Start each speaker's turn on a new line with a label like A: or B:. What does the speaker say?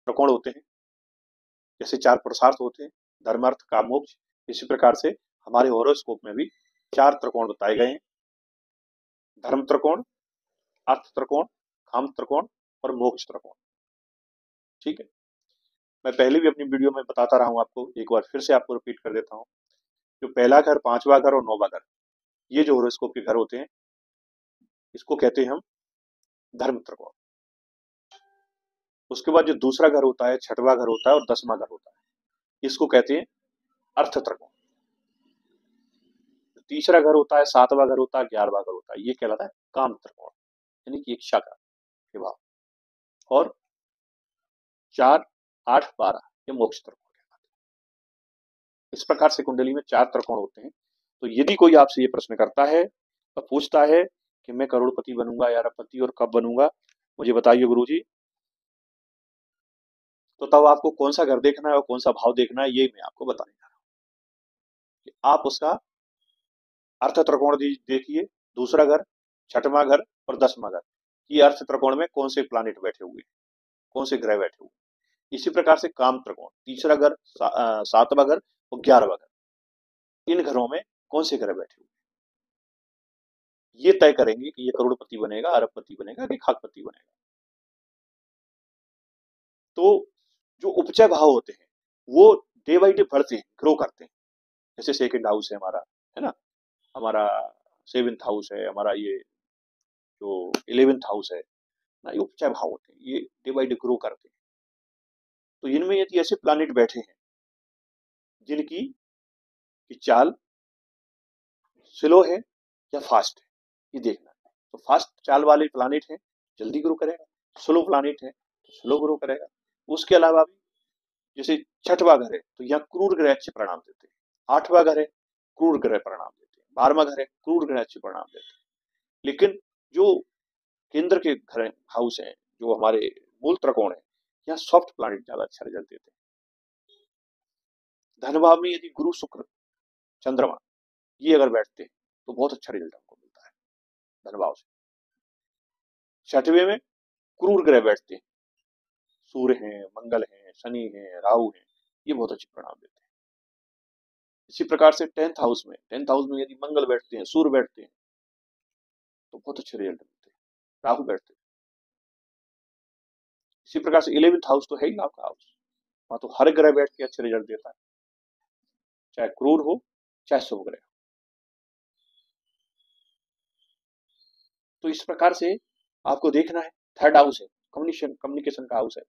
A: त्रिकोण होते हैं, जैसे 4 पुरुषार्थ होते हैं, धर्म अर्थ काम मोक्ष, इसी प्रकार से हमारे हॉरोस्कोप में भी 4 त्रिकोण बताए गए हैं, धर्म त्रिकोण, अर्थ त्रिकोण, काम त्रिकोण और मोक्ष त्रिकोण। ठीक है, मैं पहले भी अपनी वीडियो में बताता रहा हूं आपको, एक बार फिर से आपको रिपीट कर देता हूं। जो पहला घर, 5वां घर और 9वां घर, ये जो हॉरोस्कोप के घर होते हैं, इसको कहते हैं हम धर्म त्रिकोण। उसके बाद जो दूसरा घर होता है, 6वां घर होता है और 10वां घर होता है, इसको कहते हैं अर्थ त्रिकोण। तीसरा घर होता है, 7वां घर होता है, 11वां घर होता है, ये कहलाता है काम त्रिकोण, यानी कि इच्छा का विभाव। और 4, 8, 12 ये मोक्ष त्रिकोण कहलाते हैं। इस प्रकार से कुंडली में 4 त्रिकोण होते हैं। तो यदि कोई आपसे ये प्रश्न करता है और पूछता है कि मैं करोड़पति बनूंगा या अरबपति और कब बनूंगा, मुझे बताइए गुरुजी, तो तब आपको कौन सा घर देखना है और कौन सा भाव देखना है, ये मैं आपको बताने जा रहा हूं। कि आप उसका अर्थ त्रिकोण देखिए, दूसरा घर, 6वां घर और 10वां घर, ये अर्थ त्रिकोण में कौन से प्लानिट बैठे हुए हैं, कौन से ग्रह बैठे हुए हैं। इसी प्रकार से काम त्रिकोण, तीसरा घर, 7वां घर और 11वां घर, इन घरों में कौन से ग्रह बैठे हुए हैं, ये तय करेंगे कि ये करोड़पति बनेगा, अरबपति बनेगा कि खाकपति बनेगा। तो जो उपचय भाव होते हैं वो डे बाई डे बढ़ते हैं, ग्रो करते हैं। जैसे सेकंड हाउस है हमारा, है ना, हमारा 7th हाउस है, हमारा ये जो 11th हाउस है ना, ये उपचय भाव होते हैं, ये डे बाई डे ग्रो करते हैं। तो इनमें यदि ऐसे प्लानिट बैठे हैं जिनकी की चाल स्लो है या फास्ट है, ये देखना है। तो फास्ट चाल वाले प्लानिट है जल्दी ग्रो करेगा, स्लो प्लानिट है तो स्लो ग्रो करेगा। उसके अलावा भी जैसे 6वां घर है तो यहाँ क्रूर ग्रह अच्छे परिणाम देते हैं, 8वां घर है क्रूर ग्रह परिणाम देते हैं, 12वां घर है क्रूर ग्रह अच्छे परिणाम देते हैं। लेकिन जो केंद्र के घर हाउस है, जो हमारे मूल त्रिकोण है, यहाँ सॉफ्ट प्लानिट ज्यादा अच्छा रिजल्ट देते हैं। धन भाव में यदि गुरु, शुक्र, चंद्रमा ये अगर बैठते हैं तो बहुत अच्छा रिजल्ट हमको मिलता है धन भाव से। 6वें में क्रूर ग्रह बैठते हैं, सूर्य हैं, मंगल हैं, शनि हैं, राहु हैं, ये बहुत अच्छे परिणाम देते हैं। इसी प्रकार से 10th हाउस में यदि मंगल बैठते हैं, सूर्य बैठते हैं तो बहुत अच्छे रिजल्ट मिलते हैं, राहु बैठते हैं। इसी प्रकार से 11th हाउस तो है ही लाभ का हाउस, वहां तो हर ग्रह बैठ के अच्छे रिजल्ट देता है, चाहे क्रूर हो चाहे शुभ ग्रह। तो इस प्रकार से आपको देखना है। 3rd हाउस है कम्युनिकेशन का हाउस है,